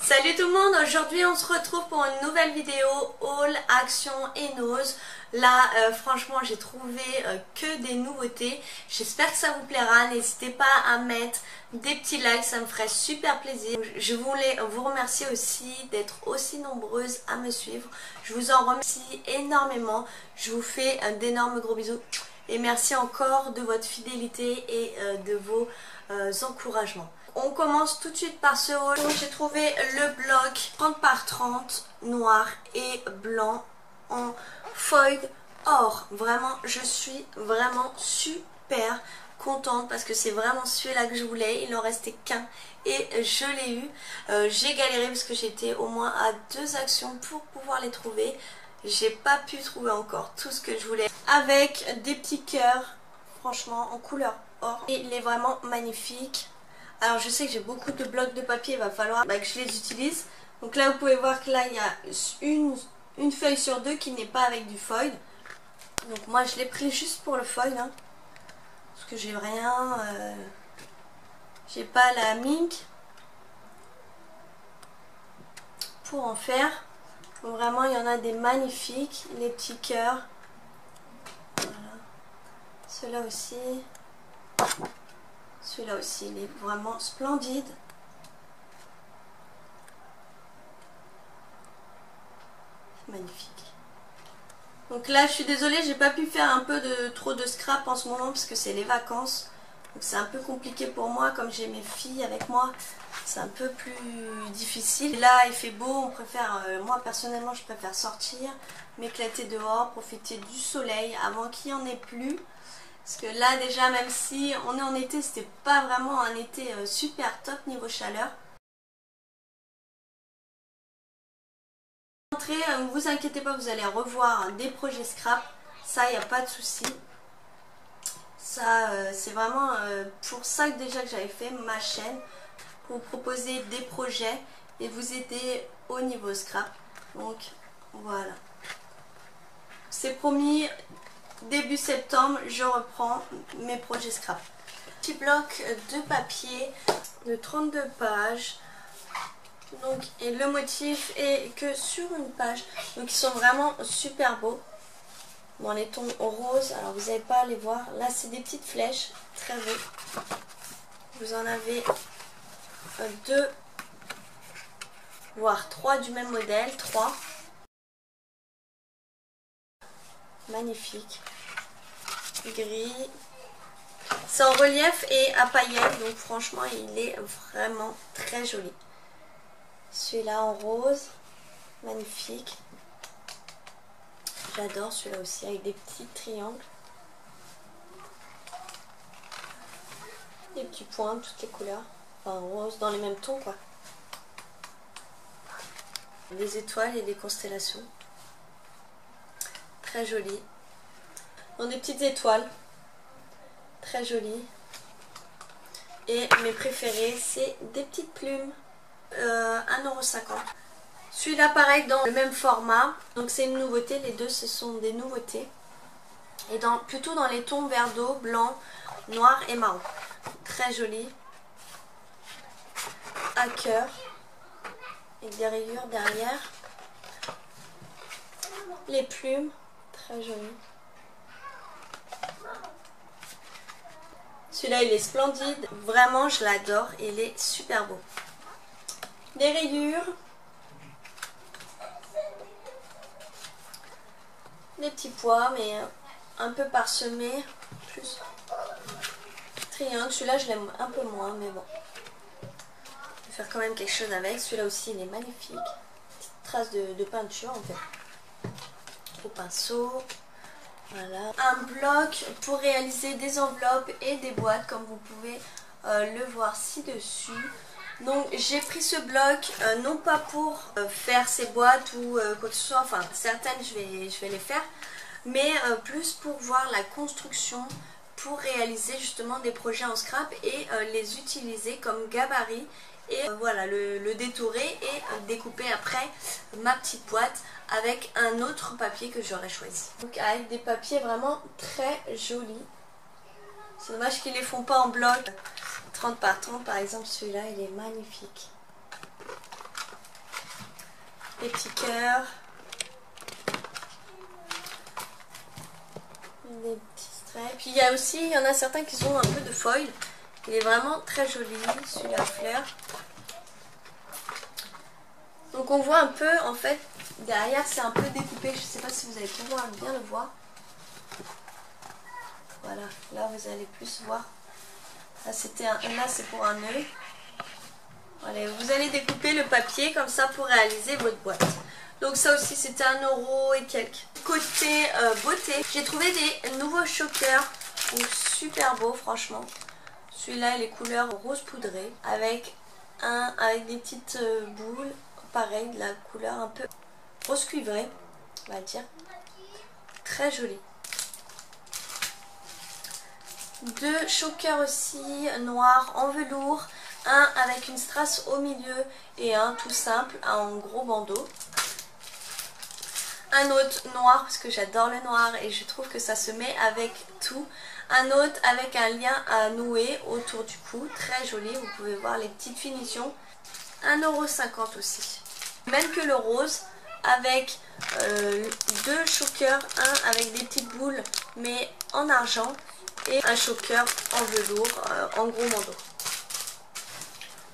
Salut tout le monde, aujourd'hui on se retrouve pour une nouvelle vidéo haul, action et nose. Là franchement j'ai trouvé que des nouveautés, j'espère que ça vous plaira, n'hésitez pas à mettre des petits likes, ça me ferait super plaisir. Je voulais vous remercier aussi d'être aussi nombreuses à me suivre, je vous en remercie énormément, je vous fais d'énormes gros bisous et merci encore de votre fidélité et de vos encouragements. On commence tout de suite par ce haul. J'ai trouvé le bloc 30 par 30 noir et blanc en foil or. Vraiment, je suis vraiment super contente parce que c'est vraiment celui-là que je voulais. Il n'en restait qu'un et je l'ai eu. J'ai galéré parce que j'étais au moins à 2 actions pour pouvoir les trouver. J'ai pas pu trouver encore tout ce que je voulais. Avec des petits cœurs, franchement en couleur or. Il est vraiment magnifique. Alors je sais que j'ai beaucoup de blocs de papier, il va falloir que je les utilise. Donc là vous pouvez voir que là il y a une feuille sur 2 qui n'est pas avec du foil. Donc moi je l'ai pris juste pour le foil hein, parce que j'ai rien, j'ai pas la mink pour en faire. Donc vraiment il y en a des magnifiques, les petits cœurs. Voilà. Ceux-là aussi. Celui-là aussi, il est vraiment splendide. Magnifique. Donc là, je suis désolée, j'ai pas pu faire un peu de trop de scrap en ce moment parce que c'est les vacances. Donc c'est un peu compliqué pour moi, comme j'ai mes filles avec moi, c'est un peu plus difficile. Là, il fait beau, on préfère, moi personnellement, je préfère sortir, m'éclater dehors, profiter du soleil avant qu'il n'y en ait plus. Parce que là déjà même si on est en été, c'était pas vraiment un été super top niveau chaleur. Ne vous inquiétez pas, vous allez revoir des projets scrap, ça il n'y a pas de souci. Ça c'est vraiment pour ça que déjà que j'avais fait ma chaîne, pour vous proposer des projets et vous aider au niveau scrap. Donc voilà. C'est promis. Début septembre, je reprends mes projets scrap. Petit bloc de papier de 32 pages. Donc, et le motif est que sur une page. Donc, ils sont vraiment super beaux. Bon, les tons roses, alors vous n'allez pas à les voir. Là, c'est des petites flèches. Très beau. Vous en avez 2, voire 3 du même modèle. 3. Magnifique. Gris. C'est en relief et à paillettes, donc franchement il est vraiment très joli. Celui-là en rose, magnifique. J'adore celui-là aussi avec des petits triangles. Des petits points, toutes les couleurs. Enfin rose, dans les mêmes tons quoi. Des étoiles et des constellations. Très joli. Dans des petites étoiles. Très joli. Et mes préférés, c'est des petites plumes. 1,50 €. Celui-là, pareil, dans le même format. Donc c'est une nouveauté. Les deux, ce sont des nouveautés. Et plutôt dans les tons vert d'eau, blanc, noir et marron. Très joli. À cœur. Avec des rayures derrière. Les plumes. Très joli. Celui-là, il est splendide. Vraiment, je l'adore. Il est super beau. Des rayures. Des petits pois, mais un peu parsemés. Plus triangle. Celui-là, je l'aime un peu moins, mais bon. Je vais faire quand même quelque chose avec. Celui-là aussi, il est magnifique. Petite trace de peinture, en fait. Au pinceau. Voilà. Un bloc pour réaliser des enveloppes et des boîtes comme vous pouvez le voir ci-dessus. Donc j'ai pris ce bloc non pas pour faire ces boîtes ou quoi que ce soit, enfin certaines je vais les faire, mais plus pour voir la construction, pour réaliser justement des projets en scrap et les utiliser comme gabarit. Et voilà, le détourer et découper après ma petite boîte avec un autre papier que j'aurais choisi. Donc avec des papiers vraiment très jolis. C'est dommage qu'ils les font pas en bloc 30 par 30 par exemple. Celui-là il est magnifique. des petits cœurs, des petits straps. Puis il y a aussi, il y en a certains qui ont un peu de foil. Il est vraiment très joli, celui-là à fleurs. Donc on voit un peu, en fait, derrière c'est un peu découpé. Je ne sais pas si vous allez pouvoir bien le voir. Voilà, là vous allez plus voir. Là c'est pour un nœud. Voilà, vous allez découper le papier comme ça pour réaliser votre boîte. Donc ça aussi c'était 1 € et quelques. Côté beauté, j'ai trouvé des nouveaux chokers. Super beaux franchement. Celui-là il est couleur rose poudré avec des petites boules. Pareil, de la couleur un peu rose cuivré, on va dire. Très joli. 2 chokers aussi noirs en velours. Un avec une strass au milieu et un tout simple en gros bandeau. Un autre noir parce que j'adore le noir et je trouve que ça se met avec tout. Un autre avec un lien à nouer autour du cou. Très joli, vous pouvez voir les petites finitions. 1,50 € aussi. Même que le rose avec 2 chokers, un avec des petites boules mais en argent et un choker en velours en gros bandeau.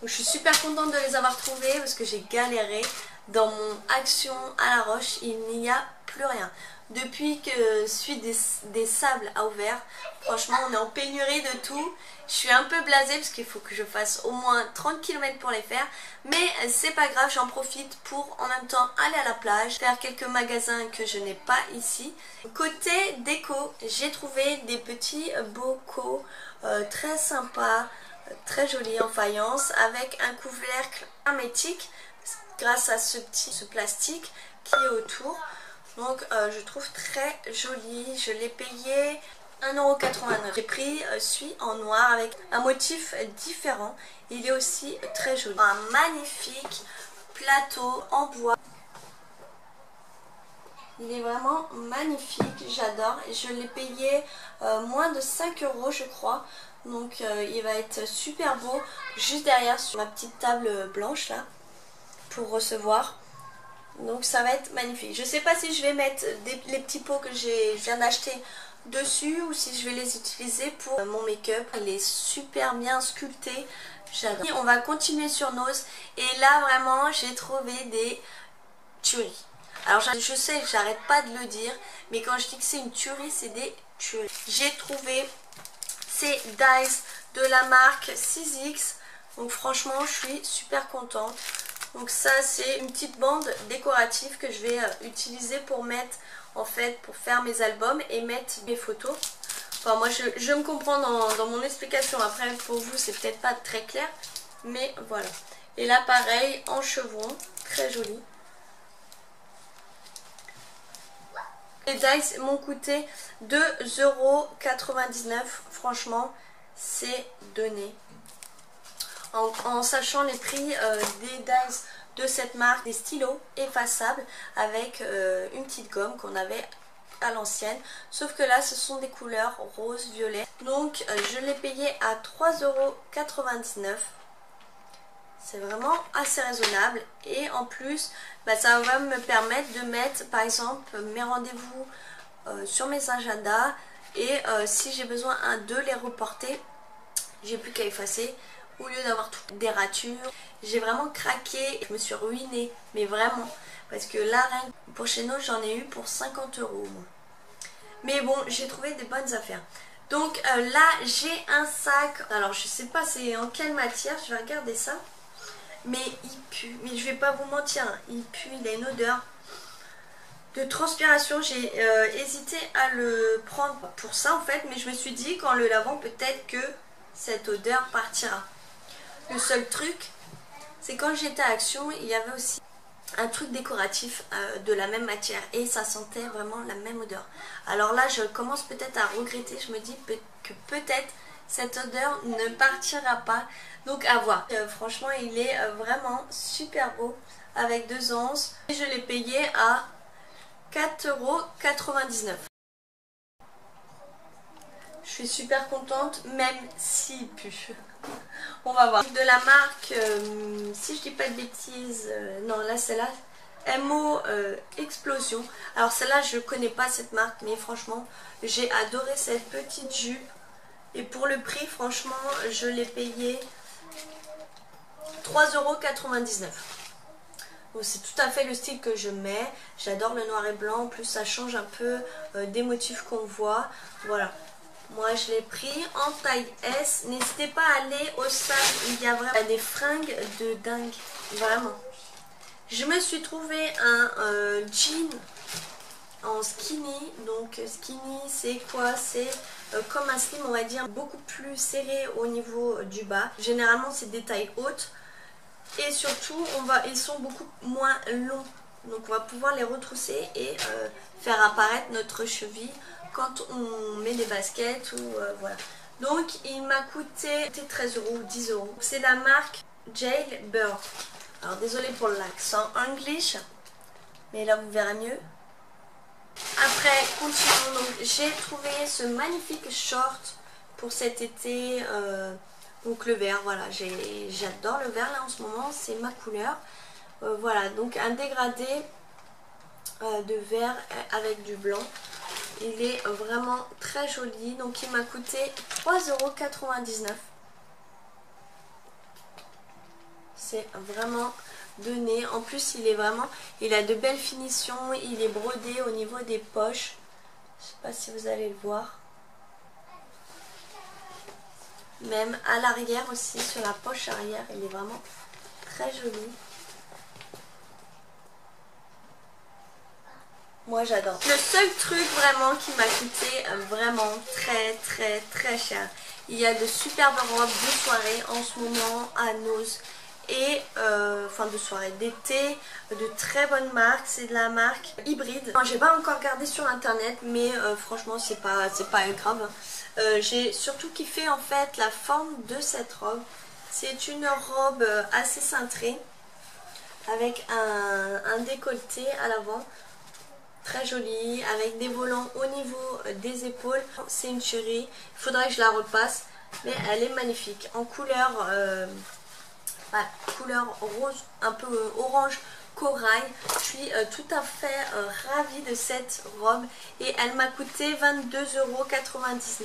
Donc, je suis super contente de les avoir trouvés parce que j'ai galéré. Dans mon Action à la Roche, il n'y a plus rien. Depuis que Suite des Sables a ouvert, franchement on est en pénurie de tout. Je suis un peu blasée parce qu'il faut que je fasse au moins 30 km pour les faire. Mais c'est pas grave, j'en profite pour en même temps aller à la plage, faire quelques magasins que je n'ai pas ici. Côté déco, j'ai trouvé des petits bocaux très sympas, très jolis en faïence avec un couvercle hermétique grâce à ce plastique qui est autour. Donc je trouve très joli. Je l'ai payé 1,89 €. J'ai pris celui en noir avec un motif différent. Il est aussi très joli. Un magnifique plateau en bois. Il est vraiment magnifique, j'adore. Je l'ai payé moins de 5 € je crois. Donc il va être super beau juste derrière sur ma petite table blanche là pour recevoir. Donc ça va être magnifique. Je ne sais pas si je vais mettre les petits pots que je viens d'acheter dessus ou si je vais les utiliser pour mon make-up. Il est super bien sculpté. J'adore. On va continuer sur Nose. Et là vraiment j'ai trouvé des tueries. Alors je sais que j'arrête pas de le dire. Mais quand je dis que c'est une tuerie, c'est des tueries. J'ai trouvé ces dies de la marque 6X. Donc franchement je suis super contente. Donc ça c'est une petite bande décorative que je vais utiliser pour mettre en fait pour faire mes albums et mettre mes photos. Enfin moi je me comprends dans mon explication, après pour vous c'est peut-être pas très clair mais voilà. Et là pareil en chevron, très joli. Les dies m'ont coûté 2,99 €, franchement c'est donné. En sachant les prix des dies de cette marque, des stylos effaçables avec une petite gomme qu'on avait à l'ancienne. Sauf que là, ce sont des couleurs rose, violet. Donc, je l'ai payé à 3,99 €. C'est vraiment assez raisonnable. Et en plus, ça va me permettre de mettre, par exemple, mes rendez-vous sur mes agendas. Et si j'ai besoin de les reporter, j'ai plus qu'à effacer. Au lieu d'avoir des ratures, j'ai vraiment craqué, je me suis ruinée, mais vraiment, parce que là, pour chez nous, j'en ai eu pour 50 € au moins. Mais bon, j'ai trouvé des bonnes affaires. Donc là, j'ai un sac, alors je sais pas c'est en quelle matière, je vais regarder ça, mais il pue, mais je vais pas vous mentir, hein, il pue, il a une odeur de transpiration. J'ai hésité à le prendre pour ça en fait, mais je me suis dit qu'en le lavant, peut-être que cette odeur partira. Le seul truc, c'est quand j'étais à Action, il y avait aussi un truc décoratif de la même matière et ça sentait vraiment la même odeur. Alors là, je commence peut-être à regretter, je me dis que peut-être cette odeur ne partira pas. Donc à voir. Franchement, il est vraiment super beau avec 2 onces. Et je l'ai payé à 4,99 €. Je suis super contente, même s'il pue. On va voir. De la marque, si je dis pas de bêtises, non là c'est là. MO Explosion. Alors celle-là je connais pas cette marque, mais franchement j'ai adoré cette petite jupe. Et pour le prix, franchement, je l'ai payé 3,99 €. Donc c'est tout à fait le style que je mets. J'adore le noir et blanc. En plus ça change un peu des motifs qu'on voit. Voilà. Moi je l'ai pris en taille S. N'hésitez pas à aller au SAP. Il y a vraiment des fringues de dingue. Vraiment. Je me suis trouvé un jean en skinny. Donc skinny c'est quoi? C'est comme un slim, on va dire, beaucoup plus serré au niveau du bas. Généralement c'est des tailles hautes. Et surtout ils sont beaucoup moins longs. Donc on va pouvoir les retrousser et faire apparaître notre cheville quand on met des baskets ou voilà. Donc il m'a coûté 13 € ou 10 €. C'est la marque Jailbird. Alors désolé pour l'accent English, mais là vous verrez mieux. Après, continuons. Donc j'ai trouvé ce magnifique short pour cet été. Donc le vert, voilà, j'adore le vert là en ce moment, c'est ma couleur. Voilà, donc un dégradé de vert avec du blanc. Il est vraiment très joli. Donc il m'a coûté 3,99 €. C'est vraiment donné. En plus il a de belles finitions. Il est brodé au niveau des poches. Je sais pas si vous allez le voir. Même à l'arrière aussi, sur la poche arrière, il est vraiment très joli. Moi j'adore. Le seul truc vraiment qui m'a coûté vraiment très cher. Il y a de superbes robes de soirée en ce moment à Nose. Et enfin de soirée d'été, de très bonnes marques. C'est de la marque Hybride. J'ai pas encore regardé sur internet, mais franchement c'est pas grave. J'ai surtout kiffé en fait la forme de cette robe. C'est une robe assez cintrée avec un décolleté à l'avant, très joli, avec des volants au niveau des épaules. C'est une chérie, il faudrait que je la repasse, mais elle est magnifique en couleur rose, un peu orange corail. Je suis tout à fait ravie de cette robe et elle m'a coûté 22,99 €.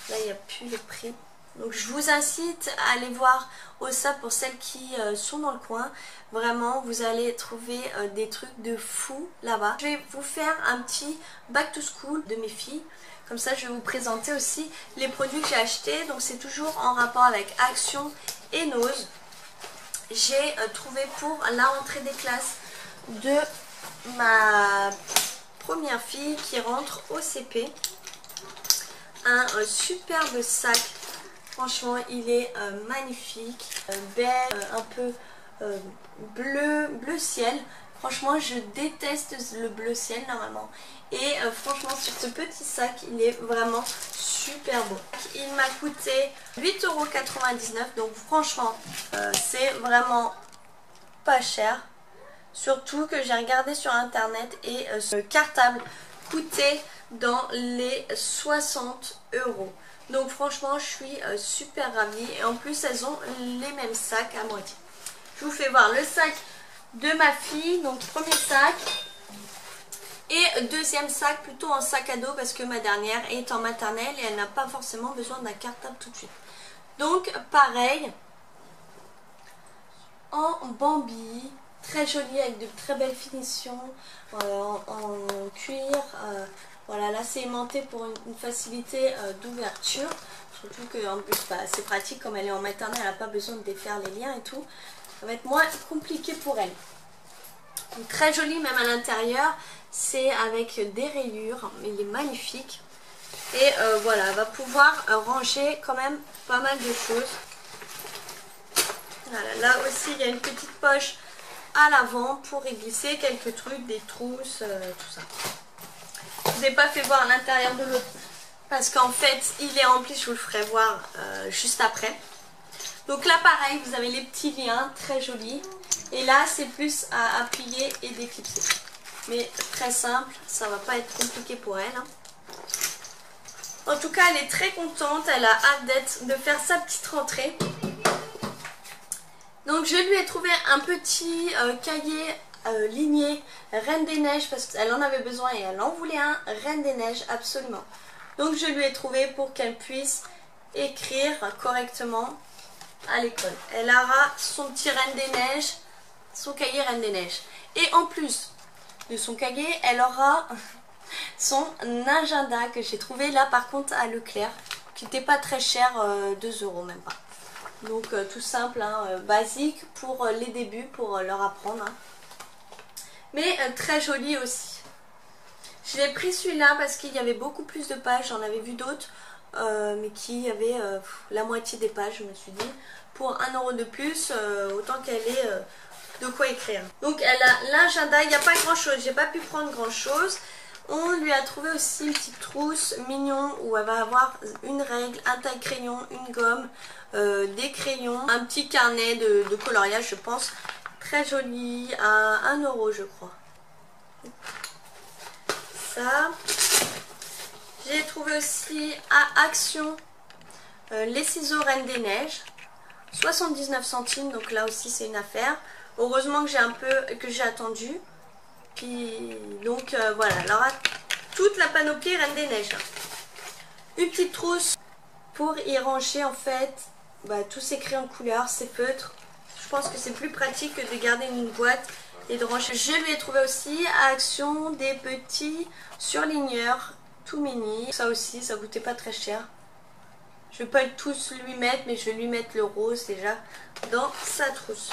Là il n'y a plus le prix. Donc je vous incite à aller voir au SAP pour celles qui sont dans le coin. Vraiment vous allez trouver des trucs de fou là-bas. Je vais vous faire un petit back to school de mes filles. Comme ça je vais vous présenter aussi les produits que j'ai achetés. Donc c'est toujours en rapport avec Action et Nose. J'ai trouvé pour la rentrée des classes de ma première fille qui rentre au CP un superbe sac. Franchement il est magnifique, beige, un peu bleu ciel. Franchement je déteste le bleu ciel normalement. Et franchement sur ce petit sac il est vraiment super beau. Il m'a coûté 8,99 €. Donc franchement c'est vraiment pas cher. Surtout que j'ai regardé sur internet et ce cartable coûtait dans les 60 €. Donc franchement je suis super ravie. Et en plus elles ont les mêmes sacs à moitié. Je vous fais voir le sac de ma fille. Donc premier sac. Et deuxième sac plutôt en sac à dos parce que ma dernière est en maternelle et elle n'a pas forcément besoin d'un cartable tout de suite. Donc pareil, en Bambi, très joli avec de très belles finitions, en cuir. Voilà, là c'est aimanté pour une facilité d'ouverture. Surtout qu'en plus c'est pratique, comme elle est en maternelle, elle n'a pas besoin de défaire les liens et tout. Ça va être moins compliqué pour elle. Donc, très joli même à l'intérieur. C'est avec des rayures, mais il est magnifique. Et voilà, elle va pouvoir ranger quand même pas mal de choses. Voilà, là aussi il y a une petite poche à l'avant pour y glisser quelques trucs, des trousses, tout ça. Je vous ai pas fait voir l'intérieur de l'autre parce qu'en fait il est rempli, je vous le ferai voir juste après. Donc là pareil, vous avez les petits liens très jolis. Et là c'est plus à appuyer et déclipser. Mais très simple, ça va pas être compliqué pour elle. Hein. En tout cas, elle est très contente, elle a hâte de faire sa petite rentrée. Donc je lui ai trouvé un petit cahier lignée Reine des Neiges parce qu'elle en avait besoin et elle en voulait un Reine des Neiges absolument. Donc je lui ai trouvé pour qu'elle puisse écrire correctement à l'école. Elle aura son petit Reine des Neiges, son cahier Reine des Neiges. Et en plus de son cahier, elle aura son agenda que j'ai trouvé là par contre à Leclerc, qui n'était pas très cher, 2 € même pas. Donc tout simple, hein, basique pour les débuts, pour leur apprendre. Hein. Mais très joli aussi. Je l'ai pris celui-là parce qu'il y avait beaucoup plus de pages, j'en avais vu d'autres, mais qui avaient la moitié des pages, je me suis dit. Pour 1 € de plus, autant qu'elle ait de quoi écrire. Donc elle a l'agenda, il n'y a pas grand chose, j'ai pas pu prendre grand chose. On lui a trouvé aussi une petite trousse mignon où elle va avoir une règle, un taille-crayon, une gomme, des crayons, un petit carnet de coloriage je pense. Très joli, à 1 € je crois. Ça. J'ai trouvé aussi à Action les ciseaux Reine des Neiges. 79 centimes, donc là aussi c'est une affaire. Heureusement que j'ai attendu. Puis donc voilà, elle aura toute la panoplie Reine des Neiges. Une petite trousse pour y ranger en fait tous ces crayons de couleur, ces feutres. Je pense que c'est plus pratique que de garder une boîte et de ranger. Je lui ai trouvé aussi à Action des petits surligneurs tout mini. Ça aussi, ça coûtait pas très cher. Je vais pas tous lui mettre, mais je vais lui mettre le rose déjà dans sa trousse.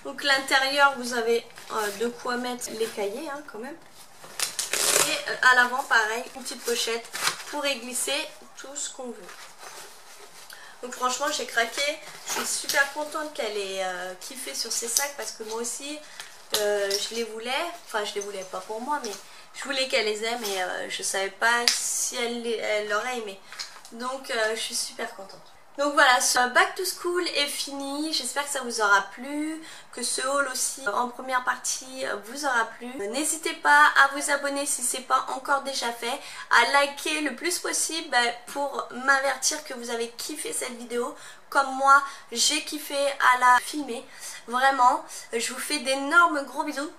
Donc l'intérieur, vous avez de quoi mettre les cahiers hein, quand même. Et à l'avant, pareil, une petite pochette pour y glisser tout ce qu'on veut. Donc franchement, j'ai craqué. Je suis super contente qu'elle ait kiffé sur ces sacs parce que moi aussi, je les voulais. Enfin, je les voulais pas pour moi, mais je voulais qu'elle les aime et je savais pas si elle l'aurait aimé. Donc je suis super contente. Donc voilà, ce Back to School est fini. J'espère que ça vous aura plu, que ce haul aussi en première partie vous aura plu. N'hésitez pas à vous abonner si ce n'est pas encore déjà fait, à liker le plus possible pour m'avertir que vous avez kiffé cette vidéo. Comme moi, j'ai kiffé à la filmer. Vraiment, je vous fais d'énormes gros bisous.